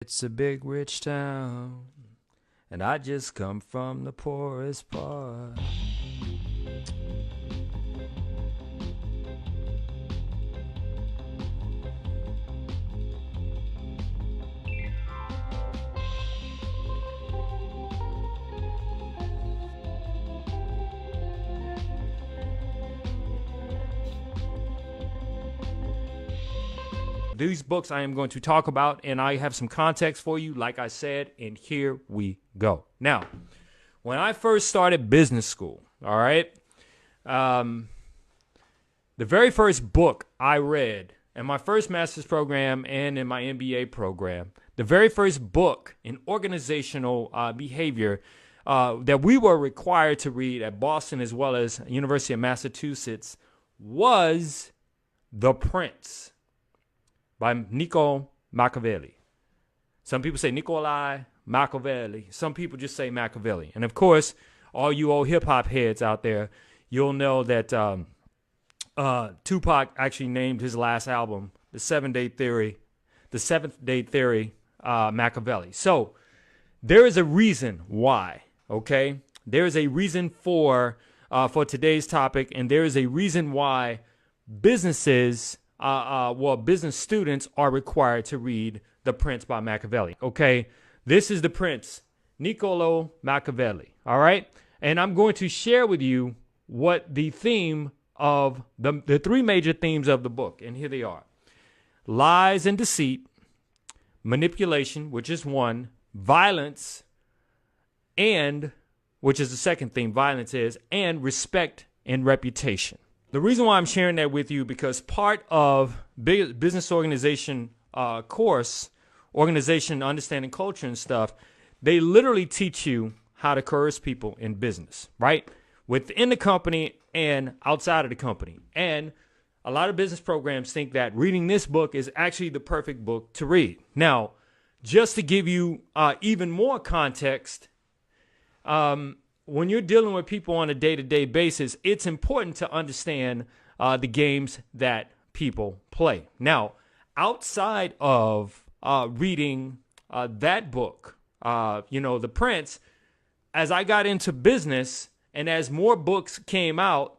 It's a big rich town, and I just come from the poorest part. These books I am going to talk about, and I have some context for you, like I said, and here we go. Now, when I first started business school, all right, the very first book I read in my first master's program and in my MBA program, the very first book in organizational behavior that we were required to read at Boston as well as University of Massachusetts was The Prince by Niccolo Machiavelli. Some people say Niccolo Machiavelli. Some people just say Machiavelli. And of course, all you old hip hop heads out there, you'll know that Tupac actually named his last album, The Seventh Day Theory, Machiavelli. So there is a reason why, okay? There is a reason for today's topic, and there is a reason why business students are required to read The Prince by Machiavelli. Okay, this is The Prince, Niccolo Machiavelli. All right, and I'm going to share with you what the theme of the three major themes of the book, and here they are: lies and deceit, manipulation, which is one, violence, and which is the second theme. Violence is, and respect and reputation. The reason why I'm sharing that with you, because part of business organization course, organization, understanding culture and stuff, they literally teach you how to coerce people in business, right? Within the company and outside of the company. And a lot of business programs think that reading this book is actually the perfect book to read. Now, just to give you even more context, when you're dealing with people on a day-to-day basis, it's important to understand the games that people play. Now, outside of reading that book, The Prince, as I got into business and as more books came out,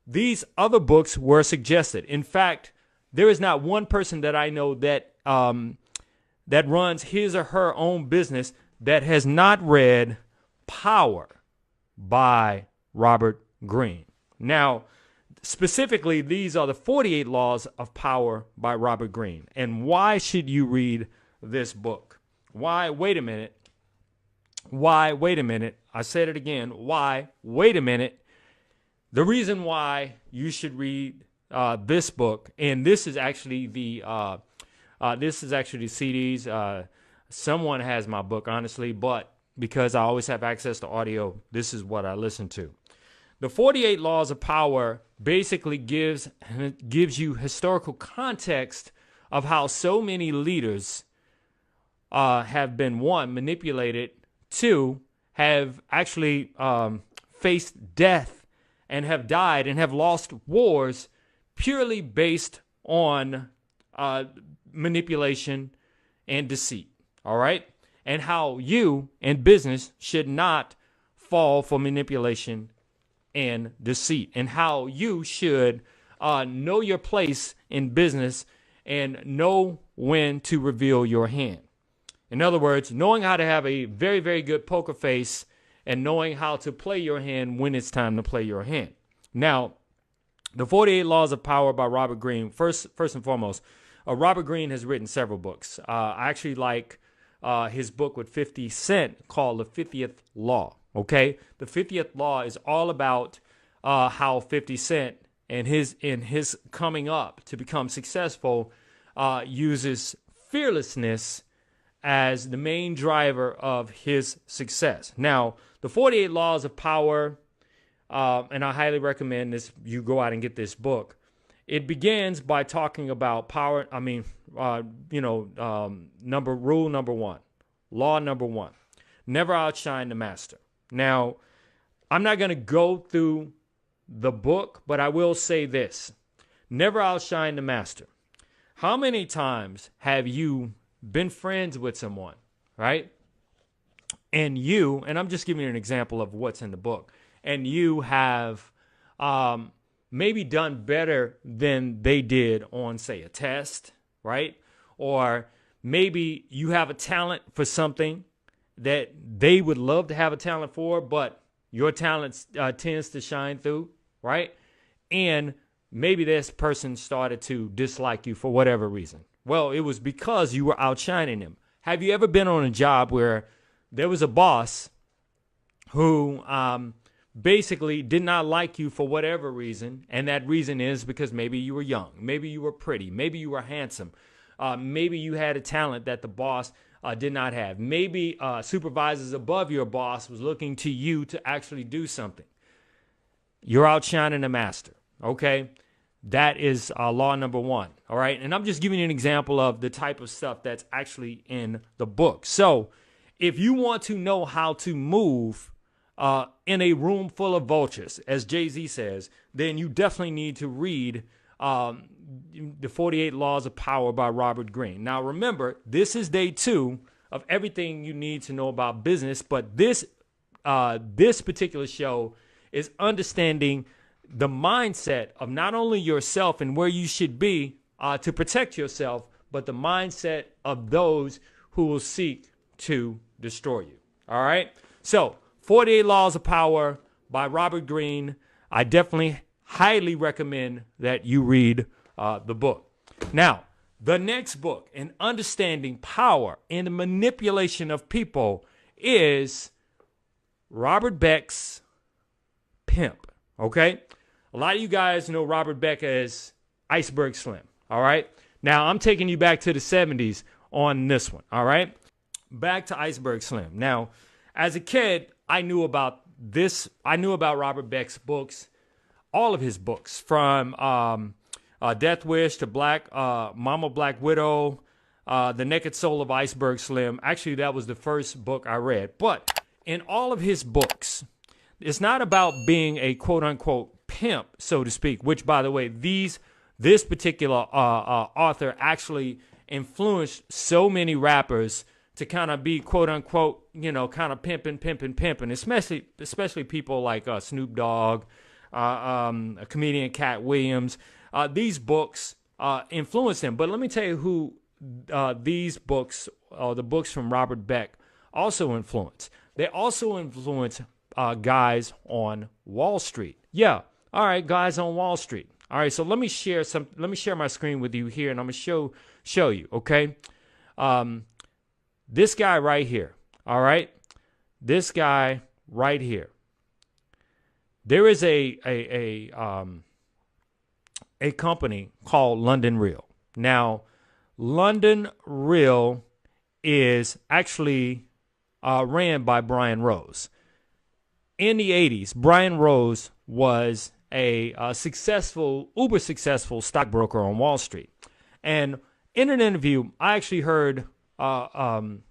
these other books were suggested. In fact, there is not one person that I know that that runs his or her own business that has not read Power by Robert Greene. Now, specifically, these are the 48 Laws of Power by Robert Greene. And why should you read this book? Why? Wait a minute. Why? Wait a minute. I said it again. Why? Wait a minute. The reason why you should read this book, and this is actually the CDs. Someone has my book, honestly, but because I always have access to audio, this is what I listen to. The 48 Laws of Power basically gives you historical context of how so many leaders have been, one, manipulated, two, have actually faced death and have died and have lost wars purely based on manipulation and deceit. All right? And how you in business should not fall for manipulation and deceit, and how you should know your place in business and know when to reveal your hand. In other words, knowing how to have a very, very good poker face and knowing how to play your hand when it's time to play your hand. Now, the 48 Laws of Power by Robert Greene, first and foremost, Robert Greene has written several books. I actually like his book with 50 Cent called The 50th Law, okay? The 50th Law is all about how 50 Cent in his coming up to become successful uses fearlessness as the main driver of his success. Now, the 48 Laws of Power, and I highly recommend this, you go out and get this book. It begins by talking about power. Rule number one, law number one, never outshine the master. Now, I'm not going to go through the book, but I will say this: never outshine the master. How many times have you been friends with someone, right? And I'm just giving you an example of what's in the book, and you have maybe done better than they did on, say, a test, right? Or maybe you have a talent for something that they would love to have a talent for, but your talent tends to shine through, right? And maybe this person started to dislike you for whatever reason. Well, it was because you were outshining them. Have you ever been on a job where there was a boss who basically did not like you for whatever reason, and that reason is because maybe you were young, maybe you were pretty, maybe you were handsome, maybe you had a talent that the boss did not have. Maybe supervisors above your boss was looking to you to actually do something. You're outshining the master, okay? That is law number one, all right? And I'm just giving you an example of the type of stuff that's actually in the book. So if you want to know how to move in a room full of vultures, as Jay-Z says, then you definitely need to read The 48 Laws of Power by Robert Greene. Now, remember, this is day 2 of everything you need to know about business, but this particular show is understanding the mindset of not only yourself and where you should be to protect yourself, but the mindset of those who will seek to destroy you. All right? So, 48 Laws of Power by Robert Greene. I definitely highly recommend that you read the book. Now, the next book in understanding power and the manipulation of people is Robert Beck's Pimp. Okay? A lot of you guys know Robert Beck as Iceberg Slim. All right? Now, I'm taking you back to the 70s on this one. All right? Back to Iceberg Slim. Now, as a kid, I knew about this. I knew about Robert Beck's books, all of his books, from Death Wish to Mama Black Widow, The Naked Soul of Iceberg Slim. Actually, that was the first book I read. But in all of his books, it's not about being a quote-unquote pimp, so to speak, which, by the way, this particular author actually influenced so many rappers to kind of be quote-unquote, kind of pimping, especially people like Snoop Dogg, a comedian Cat Williams. These books influenced him. But let me tell you who these books, the books from Robert Beck, also influence. They also influence guys on Wall Street. Yeah, all right, guys on Wall Street. All right, so let me share my screen with you here, and I'm gonna show you. Okay, this guy right here. All right, this guy right here. There is a company called London Real. Now, London Real is actually ran by Brian Rose. In the 80s, Brian Rose was a uber successful stockbroker on Wall Street. And in an interview, I actually heard Brian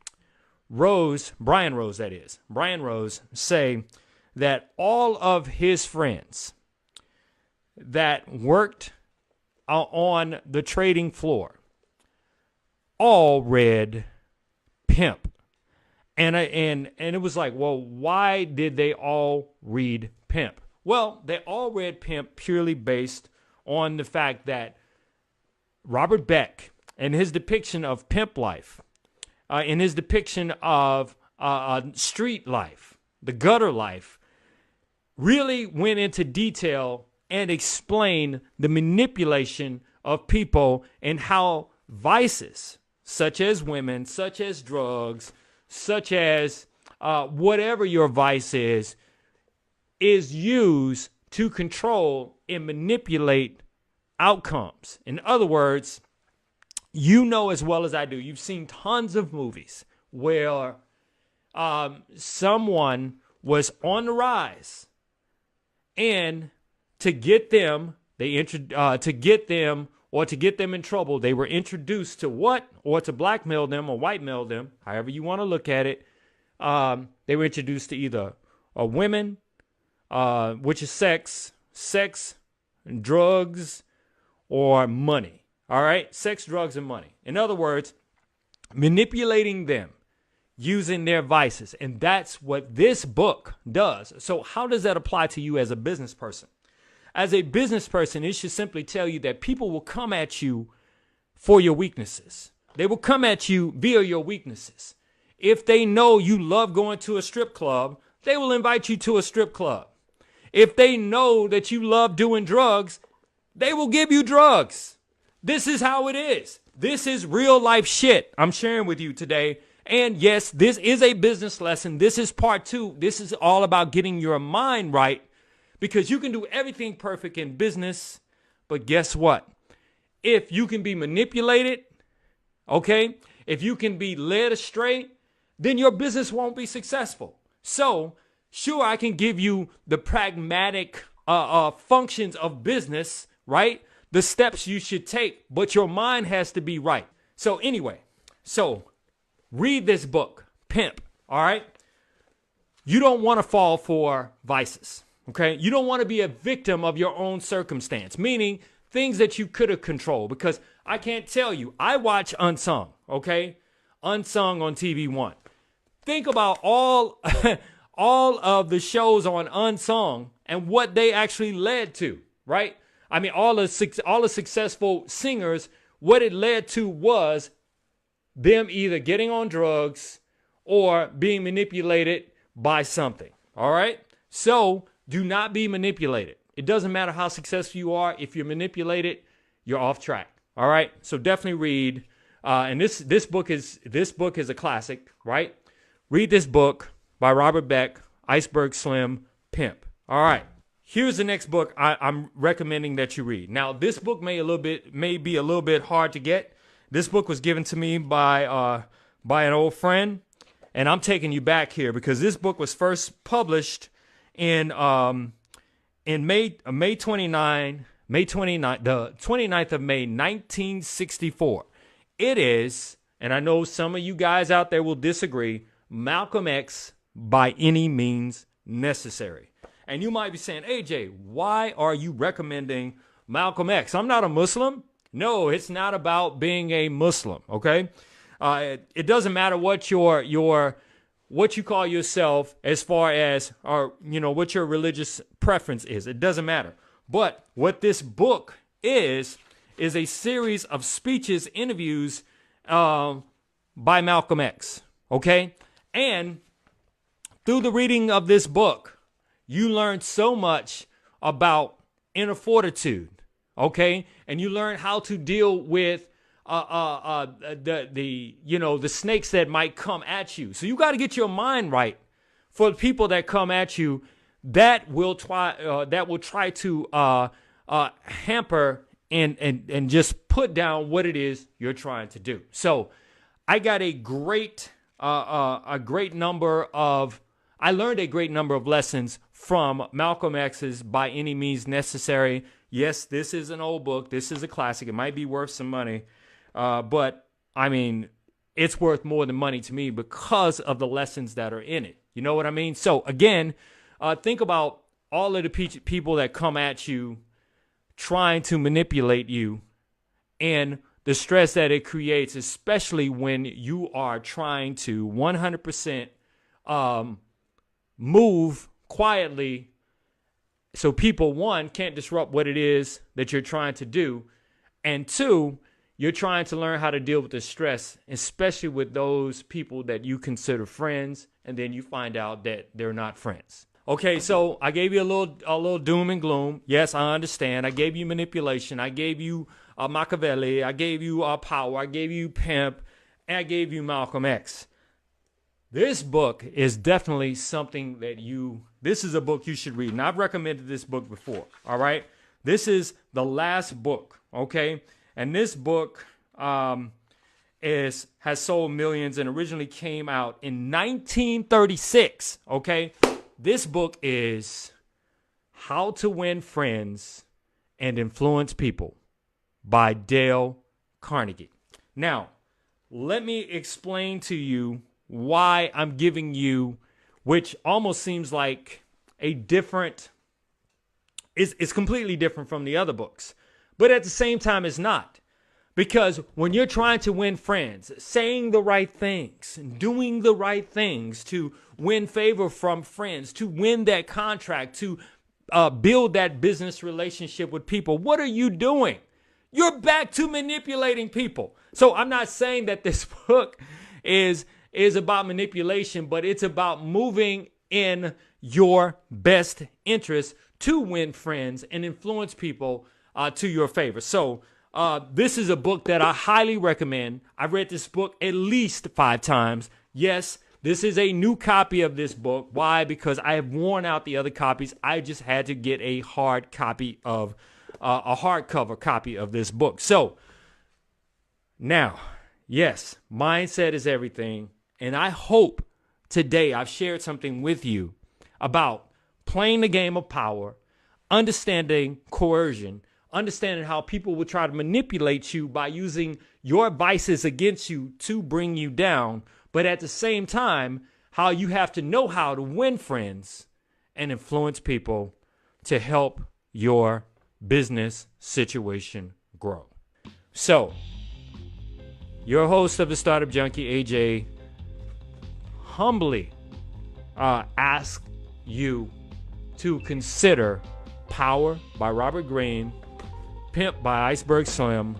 Rose say that all of his friends that worked on the trading floor all read Pimp. And it was like, well, why did they all read Pimp? Well, they all read Pimp purely based on the fact that Robert Beck, in his depiction of pimp life, in his depiction of street life, the gutter life, really went into detail and explained the manipulation of people and how vices, such as women, such as drugs, such as whatever your vice is used to control and manipulate outcomes. In other words, you know as well as I do, you've seen tons of movies where someone was on the rise, and to get them in trouble, they were introduced to what? Or to blackmail them or whitemail them, however you want to look at it. They were introduced to either women, which is sex, drugs, or money. All right? Sex, drugs, and money. In other words, manipulating them using their vices. And that's what this book does. So how does that apply to you as a business person? As a business person, it should simply tell you that people will come at you for your weaknesses. They will come at you via your weaknesses. If they know you love going to a strip club, they will invite you to a strip club. If they know that you love doing drugs, they will give you drugs. This is how it is. This is real life shit I'm sharing with you today. And yes, this is a business lesson. This is part 2. This is all about getting your mind right, because you can do everything perfect in business. But guess what? If you can be manipulated, okay, if you can be led astray, then your business won't be successful. So sure, I can give you the pragmatic functions of business, right? The steps you should take, but your mind has to be right. So anyway, read this book, Pimp, all right? You don't want to fall for vices, okay? You don't want to be a victim of your own circumstance, meaning things that you could have controlled, because I can't tell you, I watch Unsung, okay? Unsung on TV One. Think about all of the shows on Unsung and what they actually led to, right? I mean, all the successful singers, what it led to was them either getting on drugs or being manipulated by something. All right. So do not be manipulated. It doesn't matter how successful you are. If you're manipulated, you're off track. All right. So definitely read. And this book is a classic, right? Read this book by Robert Beck, Iceberg Slim, Pimp. All right. Here's the next book I'm recommending that you read. Now, this book may be a little bit hard to get. This book was given to me by an old friend, and I'm taking you back here because this book was first published in May 29, the 29th of May, 1964. It is, and I know some of you guys out there will disagree, Malcolm X, By Any Means Necessary. And you might be saying, AJ, why are you recommending Malcolm X? I'm not a Muslim. No, it's not about being a Muslim, okay? It doesn't matter what what you call yourself as far as, what your religious preference is. It doesn't matter. But what this book is a series of speeches, interviews by Malcolm X, okay? And through the reading of this book, you learn so much about inner fortitude, okay? And you learn how to deal with the snakes that might come at you. So you got to get your mind right for the people that come at you that will try to hamper and just put down what it is you're trying to do. So I got I learned a great number of lessons from Malcolm X's By Any Means Necessary. Yes, this is an old book. This is a classic. It might be worth some money. But, I mean, it's worth more than money to me because of the lessons that are in it. You know what I mean? So, again, think about all of the people that come at you trying to manipulate you and the stress that it creates, especially when you are trying to 100% move quietly so people, one, can't disrupt what it is that you're trying to do, and two, you're trying to learn how to deal with the stress, especially with those people that you consider friends, and then you find out that they're not friends. Okay, so I gave you a little doom and gloom. Yes, I understand. I gave you manipulation. I gave you Machiavelli. I gave you Power. I gave you Pimp. And I gave you Malcolm X. This book is definitely something this is a book you should read. And I've recommended this book before, all right? This is the last book, okay? And this book has sold millions and originally came out in 1936, okay? This book is How to Win Friends and Influence People by Dale Carnegie. Now, let me explain to you why I'm giving you, which almost seems like it's completely different from the other books. But at the same time, it's not. Because when you're trying to win friends, saying the right things, doing the right things to win favor from friends, to win that contract, to build that business relationship with people, what are you doing? You're back to manipulating people. So I'm not saying that this book is about manipulation, but it's about moving in your best interest to win friends and influence people to your favor. So this is a book that I highly recommend. I read this book at least 5 times. Yes, this is a new copy of this book. Why? Because I have worn out the other copies. I just had to get a hard copy of a hardcover copy of this book. So now, yes, mindset is everything. And I hope today I've shared something with you about playing the game of power, understanding coercion, understanding how people will try to manipulate you by using your vices against you to bring you down. But at the same time, how you have to know how to win friends and influence people to help your business situation grow. So, your host of the Startup Junkie, AJ, humbly ask you to consider Power by Robert Greene, Pimp by Iceberg Slim,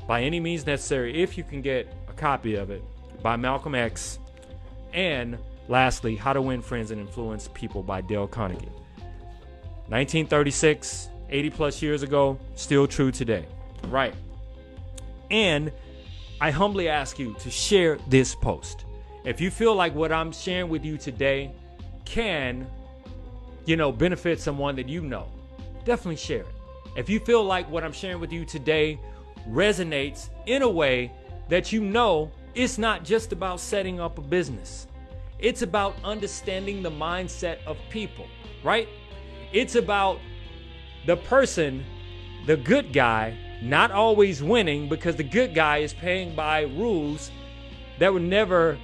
By Any Means Necessary, if you can get a copy of it, by Malcolm X, and lastly, How to Win Friends and Influence People by Dale Carnegie. 1936, 80 plus years ago, still true today. Right. And I humbly ask you to share this post. If you feel like what I'm sharing with you today can, benefit someone that you know, definitely share it. If you feel like what I'm sharing with you today resonates in a way that it's not just about setting up a business. It's about understanding the mindset of people, right? It's about the person, the good guy, not always winning because the good guy is playing by rules that were never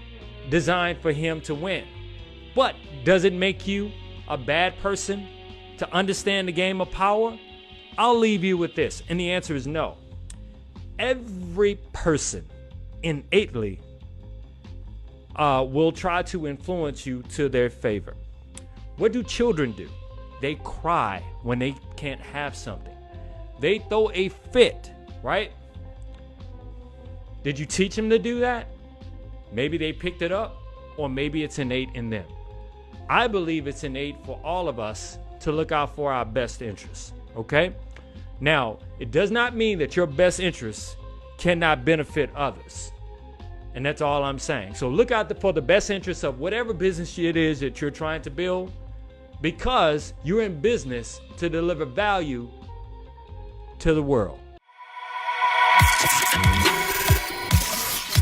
designed for him to win. But does it make you a bad person to understand the game of power? I'll leave you with this, and the answer is no. Every person innately will try to influence you to their favor. What do children do? They cry when they can't have something. They throw a fit, right? Did you teach them to do that? Maybe they picked it up, or maybe it's innate in them. I believe it's innate for all of us to look out for our best interests, okay? Now, it does not mean that your best interests cannot benefit others. And that's all I'm saying. So look out for the best interests of whatever business it is that you're trying to build, because you're in business to deliver value to the world.